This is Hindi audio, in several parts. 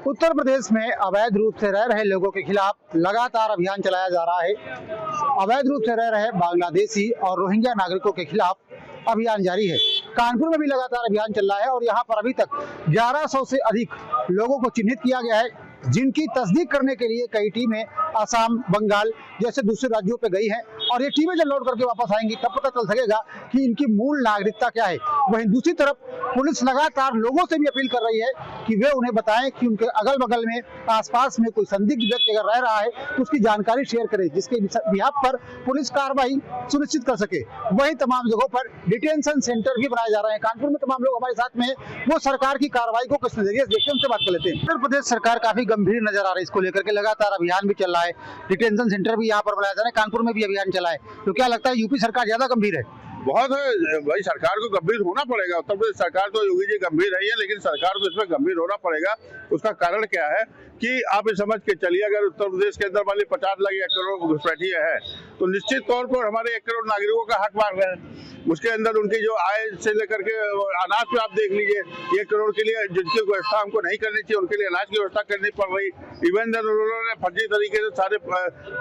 उत्तर प्रदेश में अवैध रूप से रह रहे लोगों के खिलाफ लगातार अभियान चलाया जा रहा है। अवैध रूप से रह रहे बांग्लादेशी और रोहिंग्या नागरिकों के खिलाफ अभियान जारी है। कानपुर में भी लगातार अभियान चल रहा है और यहाँ पर अभी तक 1100 से अधिक लोगों को चिन्हित किया गया है, जिनकी तस्दीक करने के लिए कई टीमें असम, बंगाल जैसे दूसरे राज्यों पे गई हैं और ये टीमें जब लौट करके वापस आएंगी तब पता चल सकेगा कि इनकी मूल नागरिकता क्या है। वहीं दूसरी तरफ पुलिस लगातार लोगों से भी अपील कर रही है कि वे उन्हें बताएं कि उनके अगल बगल में आसपास में कोई संदिग्ध व्यक्ति अगर रह रहा है तो उसकी जानकारी शेयर करें, जिसके बिहाफ पर पुलिस कार्रवाई सुनिश्चित कर सके। वहीं तमाम जगहों पर डिटेंशन सेंटर भी बनाए जा रहे हैं। कानपुर में तमाम लोग हमारे साथ में, वो सरकार की कार्रवाई को किस नजरिए से देखते हैं उनसे बात कर लेते हैं। उत्तर प्रदेश सरकार काफी गंभीर नजर आ रही है, इसको लेकर के लगातार अभियान भी चल रहा है, डिटेंशन सेंटर भी यहाँ पर बनाया जा रहा है, कानपुर में भी अभियान चला है। तो क्या लगता है यूपी सरकार ज्यादा गंभीर है? बहुत है भाई, सरकार को गंभीर होना पड़ेगा। उत्तर प्रदेश सरकार तो योगी जी गंभीर है, लेकिन सरकार को इसमें गंभीर होना पड़ेगा। उसका कारण क्या है कि आप ये समझ के चलिए, अगर उत्तर प्रदेश के अंदर वाले 50 लाख या करोड़ घुसपैठिए है तो निश्चित तौर पर हमारे 1 करोड़ नागरिकों का हक मांग रहे हैं। उसके अंदर उनकी जो आय से लेकर के अनाज पे आप देख लीजिए, 1 करोड़ के लिए जिनकी व्यवस्था हमको नहीं करनी चाहिए उनके लिए अनाज की व्यवस्था करनी पड़ रही। इवन देन उन्होंने फर्जी तरीके से सारे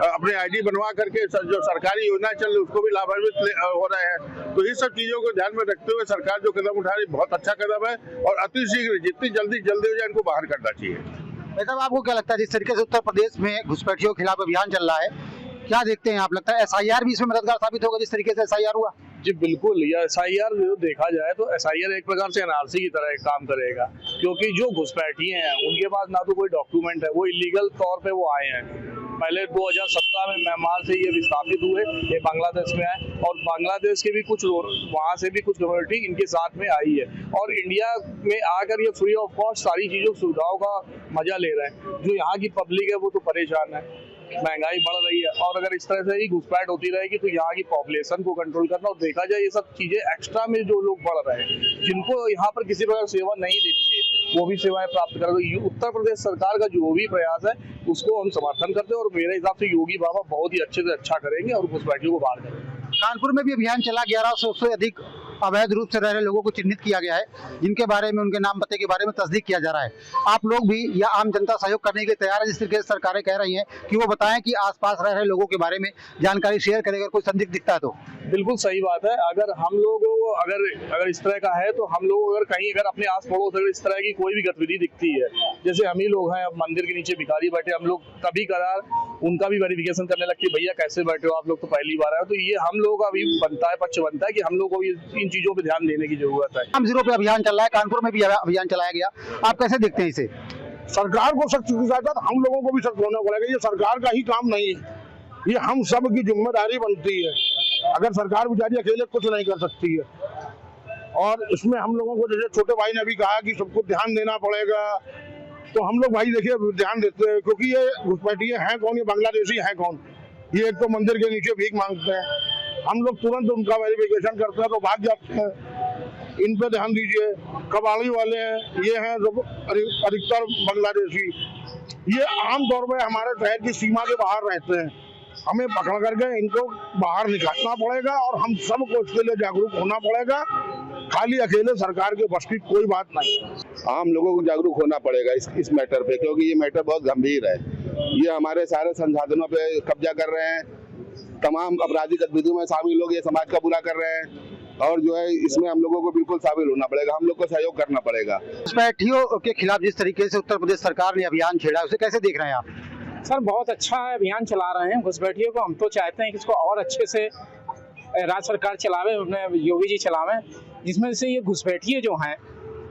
अपने ID बनवा करके जो सरकारी योजना चल रही उसको भी लाभान्वित हो रहे हैं। तो ये सब चीजों को ध्यान में रखते हुए सरकार जो कदम उठा रही बहुत अच्छा कदम है और अतिशीघ्र जितनी जल्दी हो जाए इनको बाहर करना चाहिए। मतलब आपको क्या लगता है जिस तरीके से उत्तर प्रदेश में घुसपैठियों के खिलाफ अभियान चल रहा है, क्या देखते हैं आप? लगता है SIR भी इसमें मददगार साबित होगा जिस तरीके से SIR हुआ? जी बिल्कुल, यह SIR जो देखा जाए तो SIR एक प्रकार से NRC की तरह एक काम करेगा, क्योंकि जो घुसपैठिए हैं उनके पास ना तो कोई डॉक्यूमेंट है, वो इलीगल तौर पे वो आए हैं। पहले 2017 में म्यांमार से ये विस्थापित हुए, ये बांग्लादेश में आए और बांग्लादेश के भी कुछ वहाँ से भी कुछ कम्युनिटी इनके साथ में आई है और इंडिया में आकर ये फ्री ऑफ कॉस्ट सारी चीजों सुविधाओं का मजा ले रहे हैं। जो यहाँ की पब्लिक है वो तो परेशान है, महंगाई बढ़ रही है और अगर इस तरह से ही घुसपैठ होती रहेगी तो यहाँ की पॉपुलेशन को कंट्रोल करना, और देखा जाए ये सब चीजें एक्स्ट्रा में जो लोग बढ़ रहे हैं जिनको यहाँ पर किसी प्रकार सेवा नहीं देनी चाहिए वो भी सेवाएं प्राप्त कर रहे हैं। उत्तर प्रदेश सरकार का जो भी प्रयास है उसको हम समर्थन करते हैं और मेरे हिसाब से योगी बाबा बहुत ही अच्छे से अच्छा करेंगे और घुसपैठियों को बाहर करेंगे। कानपुर में भी अभियान चला, 1100 से अधिक अवैध रूप से रह रहे लोगों को चिन्हित किया गया है, जिनके बारे में उनके नाम पते के बारे में तस्दीक किया जा रहा है। आप लोग भी या आम जनता सहयोग करने के लिए तैयार है जिस तरीके से सरकारें कह रही हैं कि वो बताएं कि आसपास रह रहे लोगों के बारे में जानकारी शेयर करें अगर कोई संदिग्ध दिखता है तो? बिल्कुल सही बात है। अगर हम लोगों को अगर इस तरह का है तो हम लोग अगर कहीं अगर अपने आस पड़ोस अगर इस तरह की कोई भी गतिविधि दिखती है, जैसे हम ही लोग हैं मंदिर के नीचे भिखारी बैठे, हम लोग कभी कभार उनका भी वेरिफिकेशन करने लगते हैं, भैया कैसे बैठे हो आप लोग, तो पहली बार आए। तो ये हम लोगों का अभी पक्ष बनता है कि हम लोग को इन चीजों पर ध्यान देने की जरूरत है। हम 0 पे अभियान चल रहा है, कानपुर में भी अभियान चलाया गया, आप कैसे देखते हैं इसे? सरकार को सख्त के साथ हम लोगों को भी सख्त होना पड़ेगा। ये सरकार का ही काम नहीं है, ये हम सब की जिम्मेदारी बनती है। अगर सरकार बेचारी अकेले कुछ नहीं कर सकती है और इसमें हम लोगों को, जैसे छोटे भाई ने अभी कहा कि सबको ध्यान देना पड़ेगा, तो हम लोग भाई देखिए ध्यान देते हैं, क्योंकि ये घुसपैठिए हैं कौन, ये बांग्लादेशी हैं कौन? ये एक तो मंदिर के नीचे भीख मांगते हैं, हम लोग तुरंत उनका वेरिफिकेशन करते हैं तो भाग जाते हैं। इन पे ध्यान दीजिए। कबाड़ी वाले हैं, ये हैं जो अधिकतर बांग्लादेशी, ये आमतौर पर हमारे शहर की सीमा के बाहर रहते हैं। हमें पकड़ करके इनको बाहर निकालना पड़ेगा और हम सबको इसके लिए जागरूक होना पड़ेगा। खाली अकेले सरकार के बस की कोई बात नहीं। आम लोगों को जागरूक होना पड़ेगा इस मैटर पे, क्योंकि ये मैटर बहुत गंभीर है। ये हमारे सारे संसाधनों पे कब्जा कर रहे हैं, तमाम आपराधिक गतिविधियों में शामिल लोग ये समाज का बुरा कर रहे हैं और जो है इसमें हम लोगों को बिल्कुल शामिल होना पड़ेगा, हम लोग को सहयोग करना पड़ेगा। घुसपैठियों के खिलाफ जिस तरीके से उत्तर प्रदेश सरकार ने अभियान छेड़ा उसे कैसे देख रहे हैं आप? सर बहुत अच्छा अभियान चला रहे हैं घुसपैठियों को। हम तो चाहते हैं कि इसको और अच्छे से राज्य सरकार चलावे, अपने योगी जी चलावें, जिसमें से ये घुसपैठिए जो हैं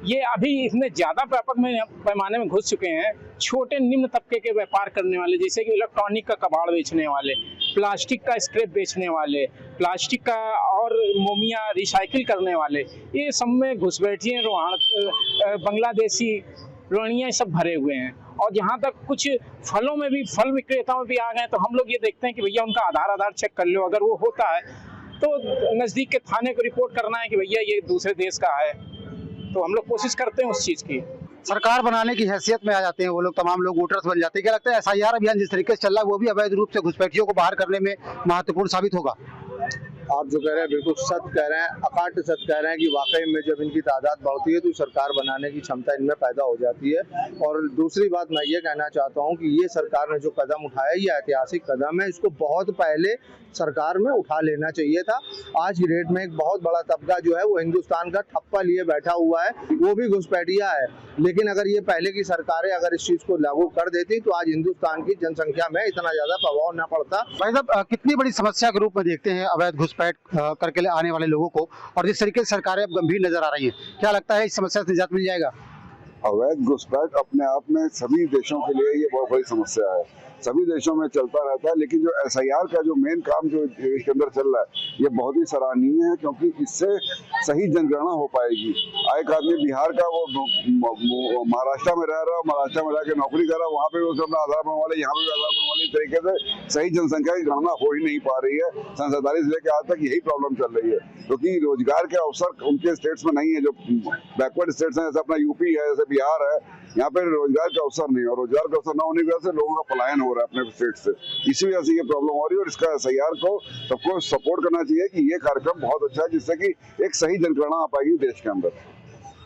ये अभी इतने ज़्यादा व्यापक पैमाने में घुस चुके हैं। छोटे निम्न तबके के व्यापार करने वाले, जैसे कि इलेक्ट्रॉनिक का कबाड़ बेचने वाले, प्लास्टिक का स्क्रैप बेचने वाले, प्लास्टिक का और मोमिया रिसाइकिल करने वाले, ये सब में घुसपैठिए बांग्लादेशी रोहिंग्या सब भरे हुए हैं। और यहाँ तक कुछ फलों में भी, फल विक्रेताओं में भी आ गए, तो हम लोग ये देखते हैं कि भैया उनका आधार चेक कर लो, अगर वो होता है तो नज़दीक के थाने को रिपोर्ट करना है कि भैया ये दूसरे देश का है। तो हम लोग कोशिश करते हैं उस चीज़ की। सरकार बनाने की हैसियत में आ जाते हैं वो लोग, तमाम लोग वोटर्स बन जाते हैं। क्या लगता है SIR अभियान जिस तरीके से चल रहा है वो भी अवैध रूप से घुसपैठियों को बाहर करने में महत्वपूर्ण साबित होगा? आप जो कह रहे हैं बिल्कुल सच कह रहे हैं, अकाट सच कह रहे हैं कि वाकई में जब इनकी तादाद बढ़ती है तो सरकार बनाने की क्षमता इनमें पैदा हो जाती है। और दूसरी बात मैं ये कहना चाहता हूँ कि ये सरकार ने जो कदम उठाया ये ऐतिहासिक कदम है, इसको बहुत पहले सरकार में उठा लेना चाहिए था। आज की डेट में एक बहुत बड़ा तबका जो है वो हिंदुस्तान का ठप्पा लिए बैठा हुआ है, वो भी घुसपैठिया है। लेकिन अगर ये पहले की सरकारें अगर इस चीज को लागू कर देती तो आज हिंदुस्तान की जनसंख्या में इतना ज्यादा प्रभाव न पड़ता। भाई साहब, कितनी बड़ी समस्या के रूप में देखते हैं अवैध घुसपैठ करके आने वाले लोगों को, और जिस तरीके से सरकारें अब गंभीर नजर आ रही हैं, क्या लगता है इस समस्या से निजात मिल जाएगा? अवैध घुसपैठ अपने आप में सभी देशों के लिए ये बहुत बड़ी समस्या है, सभी देशों में चलता रहता है। लेकिन जो SIR का जो मेन काम जो देश के अंदर चल रहा है ये बहुत ही सराहनीय है, क्योंकि इससे सही जनगणना हो पाएगी। एक आदमी बिहार का वो महाराष्ट्र में रह रहा है, महाराष्ट्र में रह के नौकरी कर रहा है, वहाँ पे उसको अपना आधार बनवा ले, यहाँ पे भी आधार बनवा ले। इस तरीके से सही जनसंख्या की गणना हो ही नहीं पा रही है। सन 47 से लेकर आज तक यही प्रॉब्लम चल रही है, क्योंकि रोजगार के अवसर उनके स्टेट्स में नहीं है। जो बैकवर्ड स्टेट्स हैं जैसे अपना यूपी है, जैसे बिहार है, यहाँ पे रोजगार का अवसर नहीं है, और रोजगार का अवसर न होने की वजह से लोगों का पलायन हो रहा है अपने स्टेट से। इसी वजह से ये प्रॉब्लम हो रही है, और इसका SIR को सबको सपोर्ट करना चाहिए कि ये कार्यक्रम बहुत अच्छा है, जिससे कि एक सही जनगणना आ पाएगी देश के अंदर।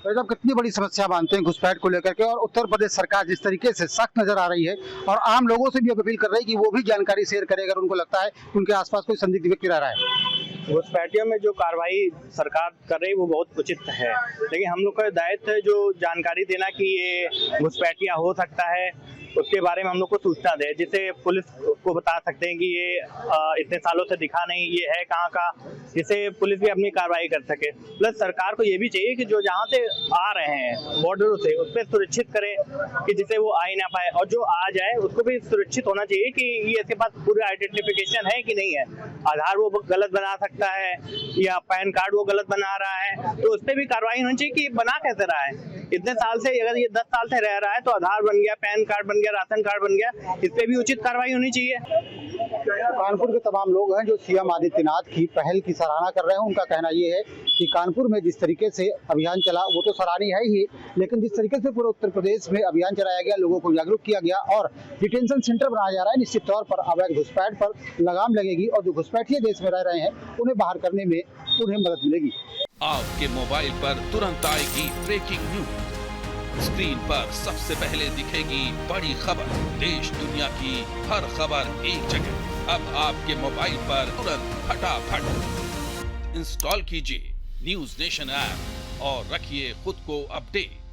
भाई साहब, कितनी बड़ी समस्या मानते हैं घुसपैठ को लेकर के, और उत्तर प्रदेश सरकार जिस तरीके से सख्त नजर आ रही है और आम लोगों से भी अपील कर रही है कि वो भी जानकारी शेयर करें अगर उनको लगता है कि उनके आसपास कोई संदिग्ध व्यक्ति रह रहा है? घुसपैठियों में जो कार्रवाई सरकार कर रही है वो बहुत उचित है, लेकिन हम लोग का दायित्व है जो जानकारी देना कि ये घुसपैठिया हो सकता है, उसके बारे में हम लोग को सूचना दे, जिससे पुलिस को बता सकते हैं कि ये इतने सालों से दिखा नहीं, ये है कहाँ का, जिससे पुलिस भी अपनी कार्रवाई कर सके। प्लस सरकार को ये भी चाहिए कि जो जहाँ से आ रहे हैं बॉर्डरों से उस पर सुरक्षित करे कि जिससे वो आ ही ना पाए, और जो आ जाए उसको भी सुरक्षित होना चाहिए कि ये इसके पास पूरे आइडेंटिफिकेशन है कि नहीं है। आधार वो गलत बना सकता है या पैन कार्ड वो गलत बना रहा है, तो उस पर भी कार्रवाई होनी चाहिए कि बना कैसे रहा है। इतने साल से, अगर ये 10 साल से रह रहा है तो आधार बन गया, पैन कार्ड बन गया, राशन कार्ड बन गया, इस पे भी उचित कार्रवाई होनी चाहिए। कानपुर के तमाम लोग हैं जो CM आदित्यनाथ की पहल की सराहना कर रहे हैं। उनका कहना ये है कि कानपुर में जिस तरीके से अभियान चला वो तो सराहनीय है ही, लेकिन जिस तरीके से पूरे उत्तर प्रदेश में अभियान चलाया गया, लोगों को जागरूक किया गया और डिटेंशन सेंटर बनाया जा रहा है, निश्चित तौर पर अवैध घुसपैठ पर लगाम लगेगी और जो घुसपैठिए देश में रह रहे हैं उन्हें बाहर करने में उन्हें मदद मिलेगी। आपके मोबाइल पर तुरंत आएगी ब्रेकिंग न्यूज, स्क्रीन पर सबसे पहले दिखेगी बड़ी खबर, देश दुनिया की हर खबर एक जगह। अब आपके मोबाइल पर तुरंत फटाफट इंस्टॉल कीजिए न्यूज़ नेशन ऐप और रखिए खुद को अपडेट।